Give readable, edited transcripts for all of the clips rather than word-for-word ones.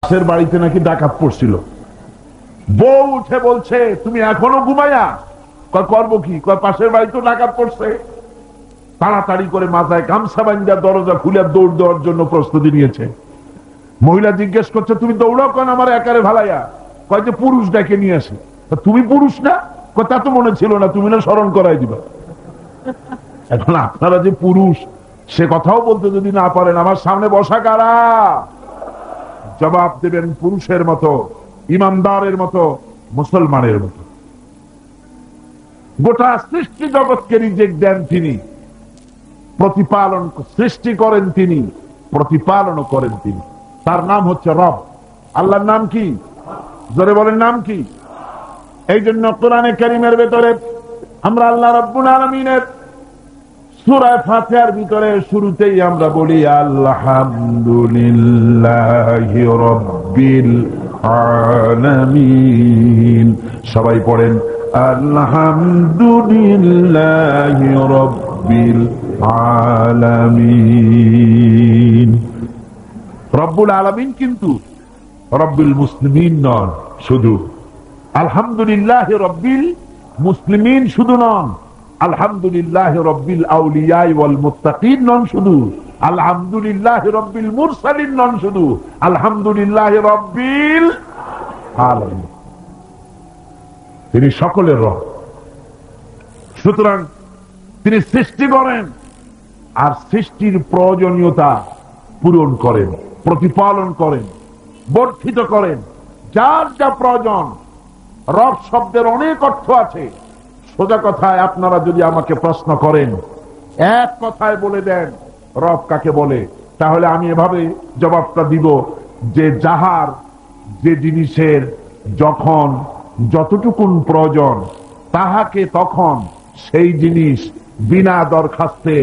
পাশের বাড়িতে নাকি ডাকাত পড়ছিল। বউ উঠে বলছে, তুমি এখনো ঘুমায়া? করবো কি, পাশের বাড়িতে ডাকাত পড়ছে। তাড়াতাড়ি করে মাথায় গামছা বান্ধা দরজা খুলে দৌড় দেওয়ার জন্য প্রস্তুতি নিয়েছে। মহিলা জিজ্ঞেস করছে, তুমি দৌড়াও কেন আমার একারে ভালাইয়া? কয় যে পুরুষ ডেকে নিয়ে আসে। তুমি পুরুষ না? তা তো মনে ছিল না, তুমি না স্মরণ করাই দিবা। এখন আপনারা যে পুরুষ সে কথাও বলতে যদি না পারেন, আমার সামনে বসা কারা? জবাব দেবেন পুরুষের মতো, ইমানদারের মতো, মুসলমানের মতো। গোটা সৃষ্টি জগৎকে রিজিক দেন তিনি, প্রতিপালন সৃষ্টি করেন তিনি, প্রতিপালনও করেন তিনি। তার নাম হচ্ছে রব। আল্লাহর নাম কি? জোরে বলেন, নাম কি? এই জন্য কোরআনে কারীমের ভেতরে আমরা আল্লাহ রাব্বুল আলামিনের সূরা ফাতিহার ভিতরে শুরুতেই আমরা বলি আলহামদুলিল্লাহি রাব্বিল আলামিন। সবাই পড়েন আলহামদুলিল্লাহি রাব্বিল আলামিন। রব্বুল আলামিন কিন্তু রব্বিল মুসলিমিন নন শুধু। আলহামদুলিল্লাহি রাব্বিল মুসলিমিন শুধু নন, আলহামদুলিল্লাহি রাব্বিল আউলিয়া ওয়াল মুত্তাকিন নন শুধু, আলহামদুলিল্লাহি রাব্বিল মুরসালিন নন শুধু, আলহামদুলিল্লাহি রাব্বিল আলামিন। তিনি সকলের রব। সুতরাং তিনি সৃষ্টি করেন আর সৃষ্টির প্রয়োজনীয়তা পূরণ করেন, প্রতিপালন করেন, বর্ধিত করেন। যার যা প্রয়োজন। রব শব্দের অনেক অর্থ আছে। সোজা কথায় আপনারা যদি আমাকে প্রশ্ন করেন, এক কথায় বলে দেন রব কাকে বলে, তাহলে আমি এভাবে জবাবটা দিব যে যাহার যে জিনিসের যখন যতটুকুন প্রয়োজন তাহাকে তখন সেই জিনিস বিনা দরখাস্তে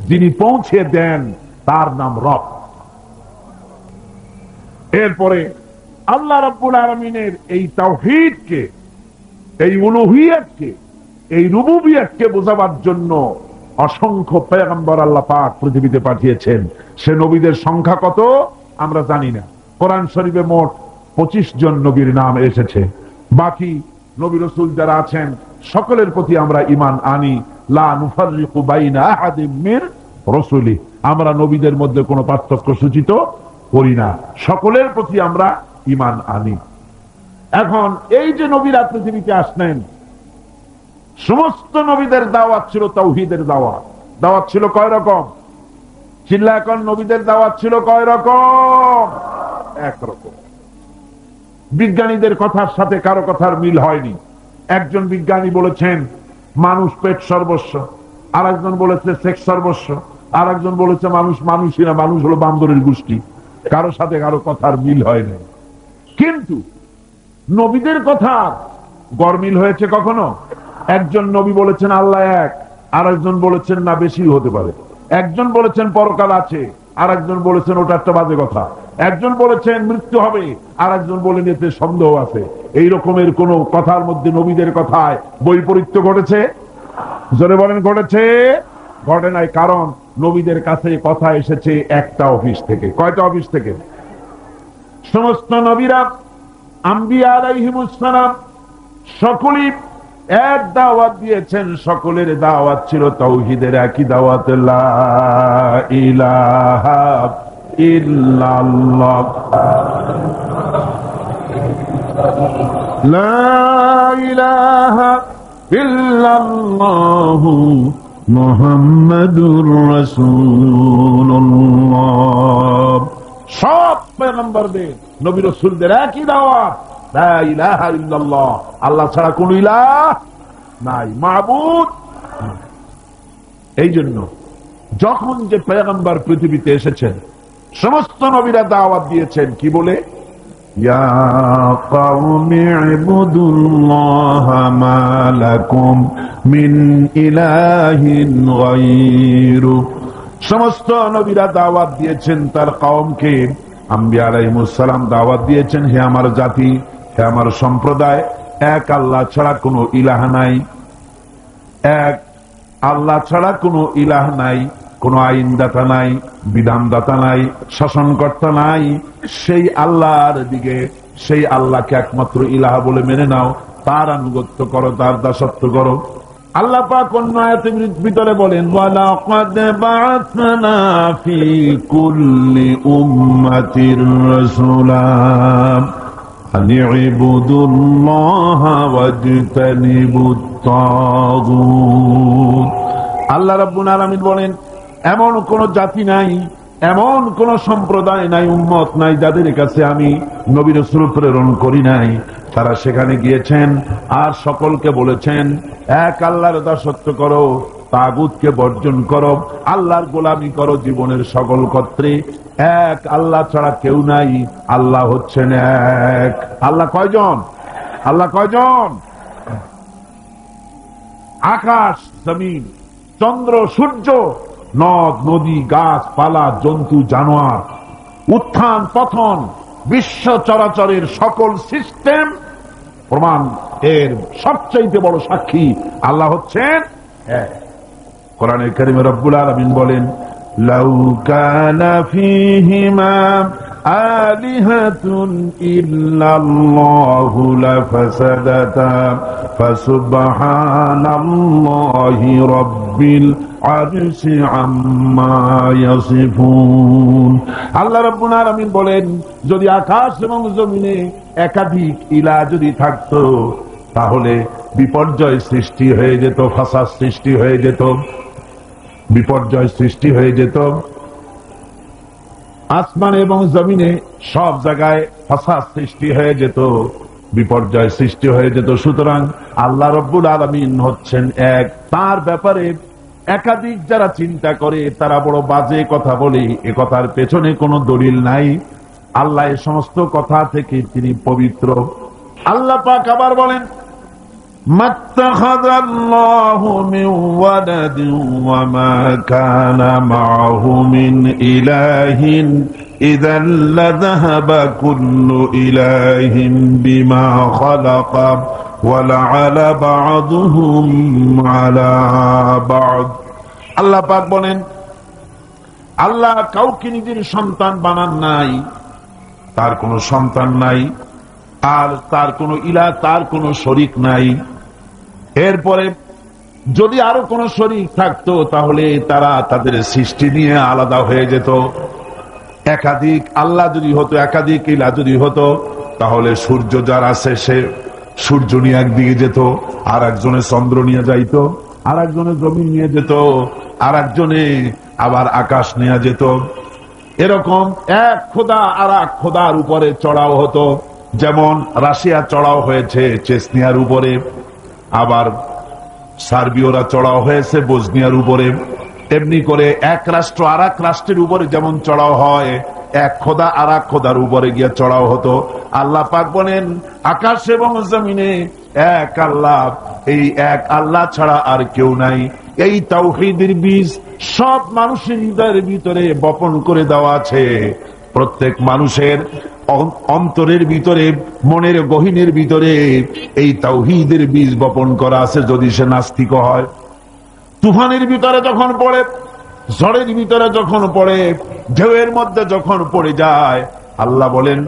যিনি পৌঁছে দেন তার নাম রব। এরপরে আল্লাহ রাব্বুল আলামিনের এই তাওহীদকে, এই উলুহিয়তকে, এই রুবুবিয়তকে বোঝাবার জন্য অসংখ্য পয়গম্বর আল্লাহ পাক পৃথিবীতে পাঠিয়েছেন। সে নবীদের সংখ্যা কত আমরা জানি না। কোরআন শরীফে মোট 25 জন নবীর নাম এসেছে। বাকি নবী রাসূল যারা আছেন সকলের প্রতি আমরা ঈমান আনি। লা নুফাররিকু বাইনা আহাদিম মির রাসূলি। আমরা নবীদের মধ্যে কোনো পার্থক্য সূচিত করি না, সকলের প্রতি আমরা ঈমান আনি। এখন এই যে নবীরা পৃথিবীতে আসলেন, সমস্ত নবীদের দাওয়াত ছিল তাওহীদের দাওয়াত। দাওয়াত ছিল কয় রকম? চিল্লা এখন, নবীদের দাওয়াত ছিল কয় রকম? একরকম। বিজ্ঞানীদের কথার সাথে কারো কথার মিল হয়নি। একজন বিজ্ঞানী বলেছেন মানুষ পেট সর্বস্ব, আর একজন বলেছে সেক্স সর্বস্ব, আর একজন বলেছে মানুষ মানুষই না, মানুষ হলো বান্দরের গোষ্ঠী। কারো সাথে কারো কথার মিল হয় না। কিন্তু নবীদের কথা গরমিল হয়েছে কখনো? একজন নবী বলেছেন আল্লাহ এক, আর একজন বলেছেন না বেশি হতে পারে। একজন বলেছেন পরকাল আছে, আর একজন বলেছেন ওটা একটা বাজে কথা। একজন বলেছেন মৃত্যু হবে, আর একজন বলেন এতে সন্দেহ আছে। এই রকমের কোন কথার মধ্যে নবীদের কথায় বৈপরীত্য ঘটেছে? জোরে বলেন ঘটেছে? ঘটে নাই। কারণ নবীদের কাছে কথা এসেছে একটা অফিস থেকে। কয়টা অফিস থেকে? সমস্ত নবীরা আম্বিয়া আলাইহিমুস সালাম সকলেই এক দাওয়াত দিয়েছেন। সকলের দাওয়াত ছিল তাওহীদের, একই দাওয়াত, লা ইলাহা ইল্লাল্লাহ, লা ইলাহা ইল্লাল্লাহ মুহাম্মাদুর রাসূলুল্লাহ। সব পয়গম্বরদের, নবী রাসূলদের একই দাওয়াত, লা ইলাহা ইল্লাল্লাহ, আল্লাহ ছাড়া কোন ইলাহ নাই, মাবুদ। এই জন্য যখন যে পয়গম্বর পৃথিবীতে এসেছেন সমস্ত নবীরা দাওয়াত দিয়েছেন কি বলে? ইয়া কওমি ইবুদুল্লাহা মা লাকুম মিন ইলাহিন গায়রু। সমস্ত নবীরা দাওয়াত দিয়েছেন তার কওমকে। আম্বিয়া আলাইহিমুস সালাম দাওয়াত দিয়েছেন, হে আমার জাতি, হে আমার সম্প্রদায়, এক আল্লাহ ছাড়া কোনো ইলাহ নাই, এক আল্লাহ ছাড়া কোনো ইলাহ নাই। কোন আইনদাতা নাই, বিধানদাতা নাই, শাসনকর্তা নাই। সেই আল্লাহর দিকে, সেই আল্লাহকে একমাত্র ইলাহ বলে মেনে নাও, তার আনুগত্য করো, তার দাসত্ব করো। আল্লাহ পাক অন্য আয়াতের ভিতরে বলেন, ওয়ালাকাদ বা'আথনা ফি কুল্লি উম্মাতির রাসূলা আন ইবুদুল্লাহা ওয়াজতানিবুত তাগুত। আল্লাহ রাব্বুল আলামিন বলেন, এমন কোন জাতি নাই, এমন কোন সম্প্রদায় নাই, উম্মত নাই, যাদের কাছে আমি নবী রাসূল প্রেরণ করি নাই। তারা সেখানে গিয়েছেন আর সকলকে বলেছেন, এক আল্লাহর দাসত্ব করো, তাগুতকে বর্জন করো, আল্লাহর গোলামি করো জীবনের সকল ক্ষেত্রে। এক আল্লাহ ছাড়া কেউ নাই, আল্লাহ হচ্ছেন এক। আল্লাহ কয়জন? আল্লাহ কয়জন? আকাশ জমিন, চন্দ্র সূর্য, নদ নদী, গাছপালা, জন্তু জানোয়ার, উত্থান পতন, বিশ্ব চরাচরের সকল সিস্টেম প্রমাণ এর সবচাইতে বড় সাক্ষী আল্লাহ হচ্ছেন এক। কোরআনে কারিমে রব্বুল আলামিন বলেন, লাউ কানা ফীহিমা আলিহাতুন ইল্লাল্লাহু লাফাসাদাতা ফাসুবহানাল্লাহি রাব্বিল আরশি আম্মা ইয়াসিফুন। আল্লাহ রাব্বুল আলামিন বলেন, যদি আকাশ এবং জমিনে একাধিক ইলাহ যদি থাকতো তাহলে বিপর্যয় সৃষ্টি হয়ে যেত, ফাসাদ সৃষ্টি হয়ে যেত, বিপর্যয় সৃষ্টি হয়ে যেত। আসমান এবং জমিনে সব জায়গায় ফাসাদ সৃষ্টি হয়ে যেত, বিপর্যয় সৃষ্টি হয়ে যেত। সুতরাং আল্লাহ রাব্বুল আলামিন হচ্ছেন এক। তার ব্যাপারে একাধিক যারা চিন্তা করে তারা বড় বাজে কথা বলে, এ কথার পেছনে কোনো দলিল নাই। আল্লাহ এই সমস্ত কথা থেকে তিনি পবিত্র। আল্লাহ পাক আবার বলেন, মাত্তাখাযাল্লাহু মিন ওয়ালাদিন ওয়া মা কানা মা'হু মিন ইলাহিন ইযাল লাযাহাবা কুল্লু ইলাহিন বিমা খালাকা ওয়া লা'আলা বা'দুহুম আলা বা'দ। আল্লাহ পাক বলেন, আল্লাহ কাউকে নিজের সন্তান বানান নাই, তার কোনো সন্তান নাই, আর তার কোনো ইলাহ, তার কোনো শরীক নাই। এরপরে যদি আরো কোনো শরীক থাকতো তাহলে তারা তাদের সৃষ্টি নিয়ে আলাদা হয়ে যেত। একাধিক আল্লাহ যদি হতো, একাধিক ইলাহ যদি হতো, তাহলে সূর্য যার আছে সে সূর্য নিয়ে একদিকে যেত, আর একজনে চন্দ্র নিয়ে যাইত, আর একজনে জমিন নিয়ে যেত, আর একজনে আবার আকাশ নিয়ে যেত। এরকম এক খোদা আর এক খোদার উপরে চড়াও হতো। যেমন রাশিয়া চড়াও হয়েছে চেচনিয়ার উপরে, আবার সার্বিয়রা চড়াও হয়েছে বোসনিয়ার উপরে। তেমনি করে এক রাষ্ট্র আর এক রাষ্ট্রের উপরে যেমন চড়াও হয়, এক খোদা আর এক খোদার উপরে গিয়ে চড়াও হতো। আল্লাহ পাক বলেন, আকাশ এবং জমিনে এক আল্লাহ, এই এক আল্লাহ ছাড়া আর কেউ নাই। এই তাওহীদের বীজ সব মানুষের হৃদয়ের ভিতরে বপন করে দেওয়া আছে। প্রত্যেক মানুষের অন্তরের ভিতরে, মনের গহীনের ভিতরে এই তাওহীদের বীজ বপন করা আছে। যদি সে নাস্তিক হয়, তুফানের ভিতরে যখন পড়ে, ঝড়ের ভিতরে যখন পড়ে, ঢেউয়ের মধ্যে যখন পড়ে যায়, আল্লাহ বলেন,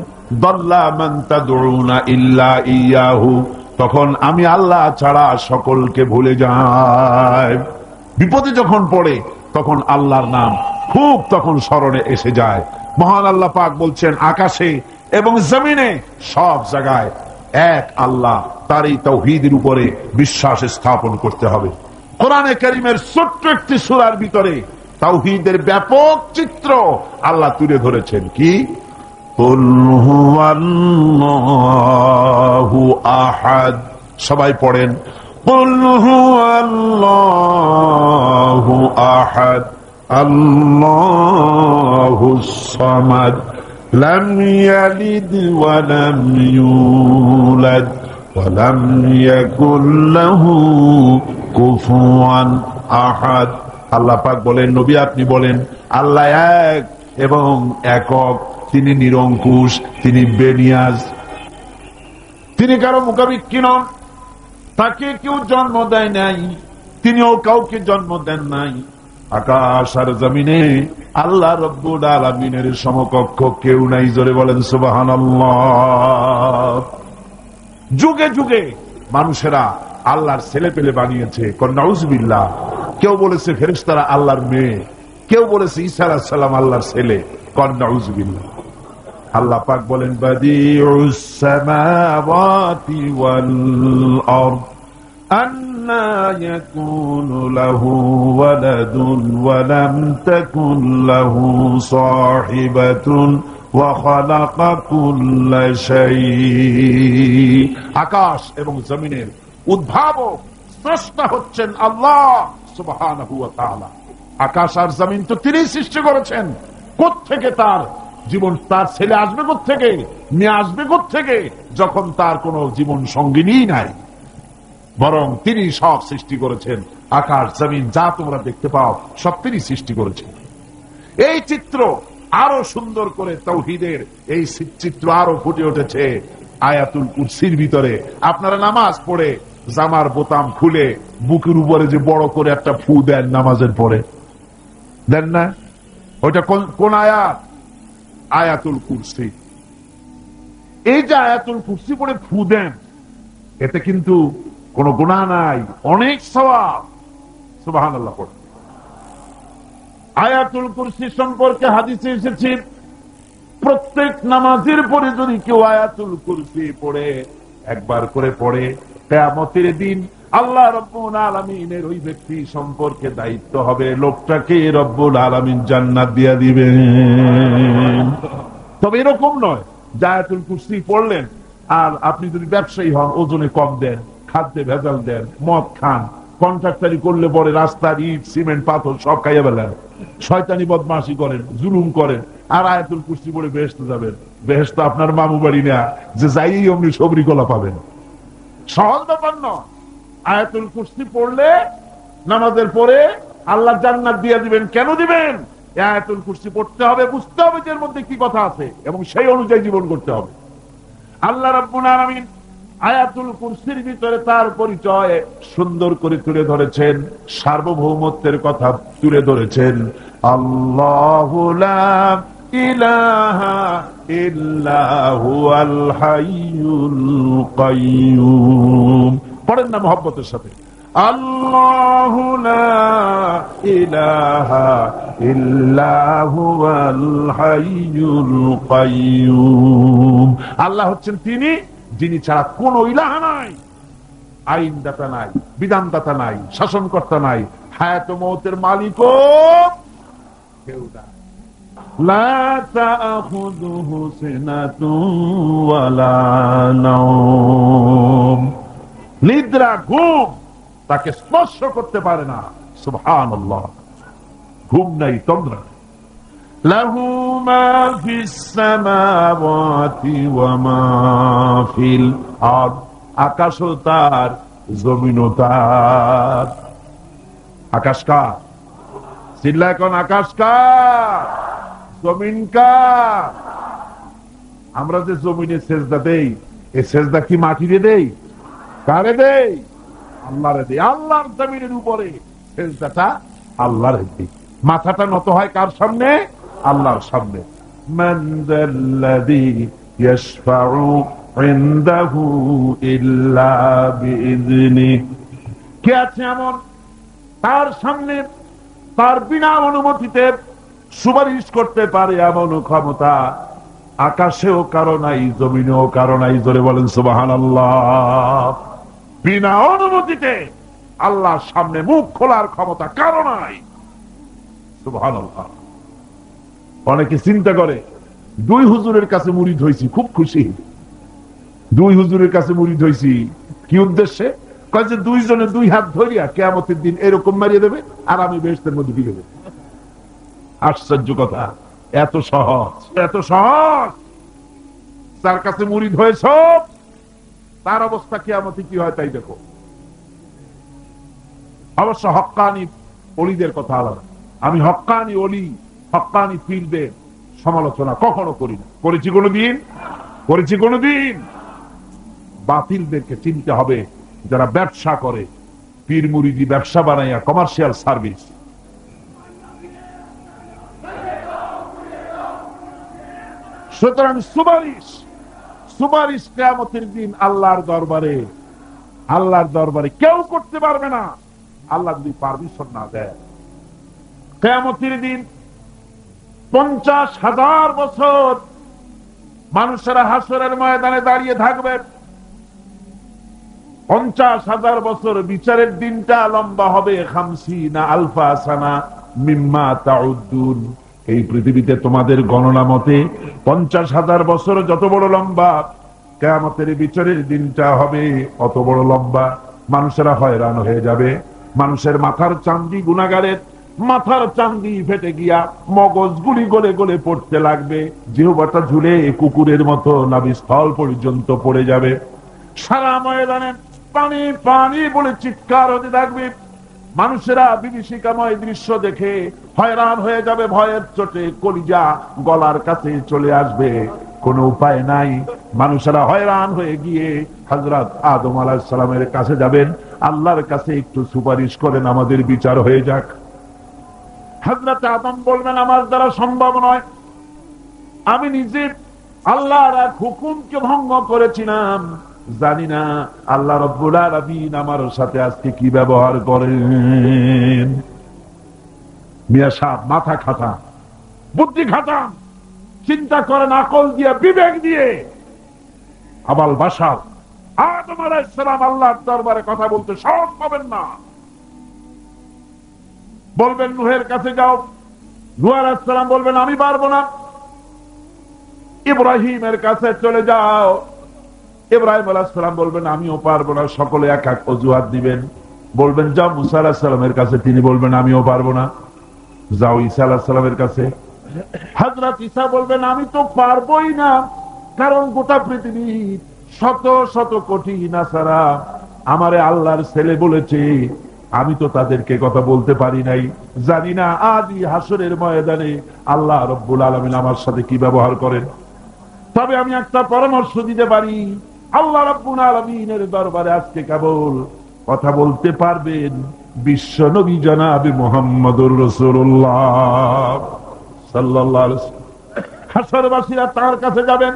দাল্লা মান তাদউনা ইল্লা ইয়াহু, তখন আমি আল্লাহ ছাড়া সকলকে ভুলে যায়। বিপদে যখন পড়ে তখন আল্লাহর নাম খুব তখন স্মরণে এসে যায়। মহান আল্লাহ পাক বলছেন, আকাশে এবং জমিনে সব জায়গায় এক আল্লাহ, তার এই তাওহীদের উপরে বিশ্বাস স্থাপন করতে হবে। কোরআনে কারীমের ছোট্ট একটি সূরার ভিতরে তাওহীদের ব্যাপক চিত্র আল্লাহ তুলে ধরেছেন। কি? কুল হুয়াল্লাহু আহাদ। সবাই পড়েন, কুল হুয়াল্লাহু আহাদ আল্লাহুস সামাদ লাম ইয়ালিদ ওয়া লাম ইউলাদ ওয়া লাম ইয়াকুল লাহু কুফুয়ান আহাদ। আল্লাহ পাক বলেন, নবী আপনি বলেন, আল্লাহ এক এবং একক, তিনি নিরঙ্কুশ, তিনি বেনিয়াজ, তিনি কারো মুখাপেক্ষী নন, তাকে কেউ জন্ম দেয় নাই, তিনিও কাউকে জন্ম দেন নাই। আকাশ আর জমিনে আল্লাহ রব্বুল আলামিনের সমকক্ষ কেউ নাই, জোরে বলেন সুবহানাল্লাহ। যুগে যুগে মানুষেরা আল্লাহর ছেলে পেলে বানিয়েছে, নাউজুবিল্লাহ। কেউ বলেছে ফেরেশতারা আল্লাহর মেয়ে, কেউ বলেছে ঈসা আলাইহিস সালাম আল্লাহর ছেলে, নাউজুবিল্লাহ। আল্লাহ পাক বলেন বাদিউস সামাওয়াতি ওয়াল আরদ আন্না ইয়াকুনু লাহু ওয়ালাদুন ওয়া লাম তাকুন লাহু সাহিবাতুন ওয়া খালাকা কুল্লা শাই। আকাশ এবং জমিনের উদ্ভাবক স্রষ্টা হচ্ছেন আল্লাহ সুবহানাহু ওয়া তাআলা। আকাশ আর জমিন তো তিনিই সৃষ্টি করেছেন। কোত্থেকে তার জীবন, তার ছেলে আসবে কোত্থেকে, মেয়ে আসবে কোত্থেকে, যখন তার কোনো জীবন সঙ্গিনী নাই? বরং তিনি সব সৃষ্টি করেছেন। আকাশ জমিন যা তোমরা দেখতে পাও সব তিনি সৃষ্টি করেছেন। এই চিত্র আরো সুন্দর করে তাওহীদের এই চিত্র আরো ফুটে উঠেছে আয়াতুল কুরসির ভিতরে। আপনারা নামাজ পড়ে জামার বোতাম খুলে বুকের উপরে যে বড় করে একটা ফু দেন নামাজের পরে, দেন না? ওইটা কোন আয়াত? আয়াতুল কুরসি। এই যে আয়াতুল কুরসি পড়ে ফু দেন, এতে কিন্তু কোনো গুনাহ নাই, অনেক সওয়াব। সুবহানাল্লাহ। পড়ে আয়াতুল কুরসি সম্পর্কে হাদিসে এসেছে প্রত্যেক নামাজের পরে যদি কেউ আয়াতুল কুরসি পড়ে, একবার করে পড়ে, কিয়ামতের দিন আল্লাহ রব্বুল আলামিনের ওই ব্যক্তি সম্পর্কে দায়িত্ব হবে, লোকটাকে রব্বুল আলামিন জান্নাত দিয়ে দিবেন। তবে এরকম নয় যে আয়াতুল কুরসি পড়লেন আর আপনি যদি ব্যবসায়ী হন, ওজনে কম দেন, খাদ্যে ভেজাল দেন, মদ খান, কন্ট্রাক্টারি করলে পরে রাস্তার ইট সিমেন্ট পাথর সব খাইয়া ফেলেন, শয়তানি বদমাশি করেন, জুলুম করেন, আর আয়াতুল কুরসি পড়ে বেহেশতে যাবেন। বেহেশত আপনার মামু বাড়ি না যে যাই অমনি সবরি কলা পাবেন। সহজ ব্যাপার নয়। আয়াতুল কুরসি পড়লে নামাজের পরে আল্লাহ জান্নাত দিয়ে দিবেন। কেন দিবেন? আয়াতুল কুরসি পড়তে হবে, বুঝতে হবে যে এর মধ্যে কি কথা আছে এবং সেই অনুযায়ী জীবন করতে হবে। আল্লাহ রাব্বুল আলামিন আয়াতুল কুরসির ভিতরে তার পরিচয় সুন্দর করে তুলে ধরেছেন, সার্বভৌমত্বের কথা তুলে ধরেছেন। আল্লাহু লা ইলাহা ইল্লা হুয়াল হাইয়ুল কাইয়্যুম। পড়েন না মহব্বতের সাথে, আল্লাহু লা ইলাহা ইল্লা হুয়াল হাইয়ুল কাইয়্যুম। আল্লাহ হচ্ছেন তিনি যিনি ছাড়া কোন ইলাহা নাই, আইনদাতা নাই, বিধানদাতা নাই, শাসনকর্তা নাই, হায়াত ও মওতের মালিকও কেউ নাই। লা তাখুযুহু সিনাতুন ওয়ালা নাওম। নিদ্রা ঘুম তাকে স্পর্শ করতে পারে না। সুবহানাল্লাহ। ঘুম নাই, তন্দ্রা। লাহু মা ফিস সামাওয়াতি ওয়া মা ফিল আরদ। আকাশও তার, জমিনও তার। আকাশ কার? চিল্লা এখন, আকাশ কার? জমিন কার? আমরা যে জমিনে সেজদা দেই, এই সেজদা কি মাটিরে দেই? কারে দেই? আল্লাহরে দেই। আল্লাহর জমিনের উপরে সেজদাটা আল্লাহর দেই। মাথাটা নত হয় কার সামনে? আল্লাহর সামনে। মান যাল্লাযী ইয়াশফাউ ইনদাহু ইল্লা বিইযনিহি। কে আছে এমন তার সামনে তার বিনা অনুমতিতে সুপারিশ করতে পারে এমন ক্ষমতা আকাশেও কারো নাই, জমিনেও কারো নাই। জোরে বলেন সুবহানাল্লাহ। বিনা অনুমতিতে আল্লাহর সামনে মুখ খোলার ক্ষমতা কারো নাই। সুবহানাল্লাহ। অনেকে চিন্তা করে দুই হুজুরের কাছে মুরিদ হইছি, খুব খুশি। দুই হুজুরের কাছে মুরিদ হইছি, কি উদ্দেশ্যে? কয় যে দুইজনে দুই হাত ধরিয়া কিয়ামতের দিন এরকম মারিয়ে দেবে আর আমি বেহেশতের মধ্যে ঢুকে দেব। আশ্চর্য কথা, এত সহজ, এত সহজ। যার কাছে মুরিদ হয়েছ তার অবস্থা কিয়ামতে কি হয় তাই দেখো। অবশ্য হক্কানি অলিদের কথা আলাদা। আমি হক্কানি অলি, হক্কানি পীরদের সমালোচনা কখনো করি না। করেছি কোনোদিন? করেছি কোনোদিন? বাতিলদেরকে চিনতে হবে যারা ব্যবসা করে, পীর মুরিদি ব্যবসা বানাইয়া কমার্শিয়াল সার্ভিস। সুতরাং সুপারিশ কিয়ামতের দিন আল্লাহর দরবারে কেউ করতে পারবে না, আল্লাহ যদি পারমিশন না দেয়। কিয়ামতের দিন 50,000 বছর মানুষেরা হাসরের ময়দানে দাঁড়িয়ে থাকবে। 50,000 বছর বিচারের দিনটা লম্বা হবে 50 আলফা সানা মিম্মা তাউদ্দুন। এই পৃথিবীতে তোমাদের গণনা মতে 50,000 বছর যত বড় লম্বা, কিয়ামতের বিচারের দিনটা হবে অত বড় লম্বা। মানুষেরা হয়রান হয়ে যাবে। মানুষের মাথার চান্দি, গুনাহগারের মাথার চান্দি ফেটে গিয়া মগজগুলি গলে গলে পড়তে লাগবে। জিহ্বাটা ঝুলে কুকুরের মতো নাভিস্থল পর্যন্ত পড়ে যাবে। সারা ময়দানে পানি পানি বলে চিৎকার হতে থাকবে। মানুষেরা বিভীষিকাময় দৃশ্য দেখে হয়রান হয়ে যাবে। ভয়ের চোটে কলিজা গলার কাছে চলে আসবে। কোনো উপায় নাই। মানুষেরা হয়রান হয়ে গিয়ে হযরত আদম আলাইহিস সালামের কাছে যাবেন, আল্লাহর কাছে একটু সুপারিশ করেন, আমাদের বিচার হয়ে যাক। হযরত আদম বলবেন, আমার দ্বারা সম্ভব নয়। আমি নিজে আল্লাহর এক হুকুমকে ভঙ্গ করেছিলাম, জানি না আল্লাহ রাব্বুল আলামিন আমার সাথে আজকে কি ব্যবহার করেন। মিয়া সাহেব মাথা খাটান, বুদ্ধি খাটান, চিন্তা করেন, আকল দিয়ে, বিবেক দিয়ে। আবাল বাসার আদম আলাইহিস সালাম আল্লাহর দরবারে কথা বলতে সাহস পাবেন না। বলবেন নূহের কাছে যাও, নূহ আলাইহিস সালাম বলবেন আমি পারবো না। ইব্রাহিমের কাছে চলে যাও, ইব্রাহিম আলাইহিস সালাম বলবেন আমিও পারবো না। সকলে এক এক অজুহাত দিবেন। বলবেন যাও মুসা আলাইহিস সালামের কাছে, তিনি বলবেন আমিও পারবো না। যাও ঈসা আলাইহিস সালামের কাছে, হযরত ঈসা বলবেন আমি তো পারবোই না, কারণ গোটা পৃথিবী শত শত কোটি নাসারা আমারে আল্লাহর ছেলে বলেছে, আমি তো তাদেরকে কথা বলতে পারি নাই, জানি না আদি হাসরের ময়দানে আল্লাহ রাব্বুল আলামিন আমার সাথে কি ব্যবহার করেন। তবে আমি একটা পরামর্শ দিতে পারি, আল্লাহ রাব্বুল আলামিনের দরবারে আজকে কেবল কথা বলতে পারবেন বিশ্ব নবী জনাব মুহাম্মদুর রাসূলুল্লাহ সাল্লাল্লাহু আলাইহি ওয়াসাল্লাম। হাসরবাসীরা তার কাছে যাবেন।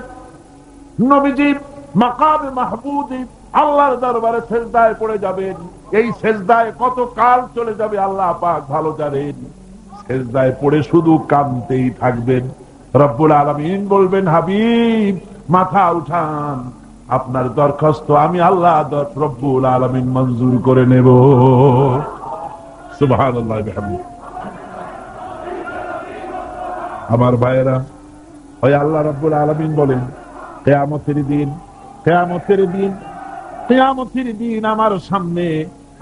নবীজি মাকামে মাহমুদে আল্লাহর দরবারে সেজদায় পড়ে যাবেন। এই সেজদায় কত কাল চলে যাবে আল্লাহ পাক ভালো জানেন। সেজদায় পড়ে শুধু কাঁদতেই থাকবেন। রব্বুল আলামিন বলবেন হাবিব মাথা উঠান, আপনার দরখাস্ত আমি আল্লাহ রব্বুল আলামিন মঞ্জুর করে নেব। সুবহানাল্লাহ বিহামদিহি। আমার ভাইয়েরা, ওই আল্লাহ রাব্বুল আলামিন বলেন কিয়ামতের দিন আমার সামনে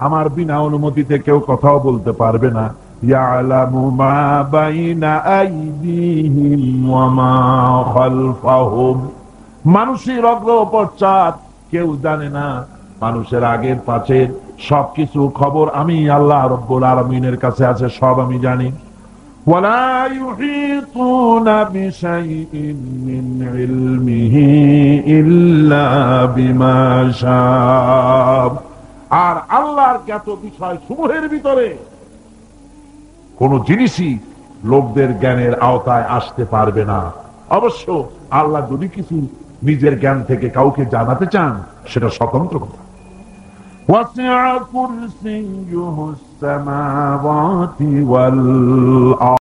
আমার বিনা অনুমতিতে কেউ কথাও বলতে পারবে না। ইয়ালামু মা বাইনা আইদিহিম ওয়া মা খালফাহুম। মানুষের অগ্র পশ্চাৎ কেউ জানে না, মানুষের আগের পাশের সবকিছু খবর আমি আল্লাহ রাব্বুল আলামিনের কাছে আছে, সব আমি জানি। ولا يحيطون بشيء من علمه إلا بما شاء। আর আল্লাহর জ্ঞাত বিষয় সমূহের ভিতরে কোন জিনিসই লোকদের জ্ঞানের আওতায় আসতে পারবে না। অবশ্য আল্লাহ যদি কিছু নিজের জ্ঞান থেকে কাউকে জানাতে চান সেটা স্বতন্ত্র কথা। وسع كرسيه السماوات والأرض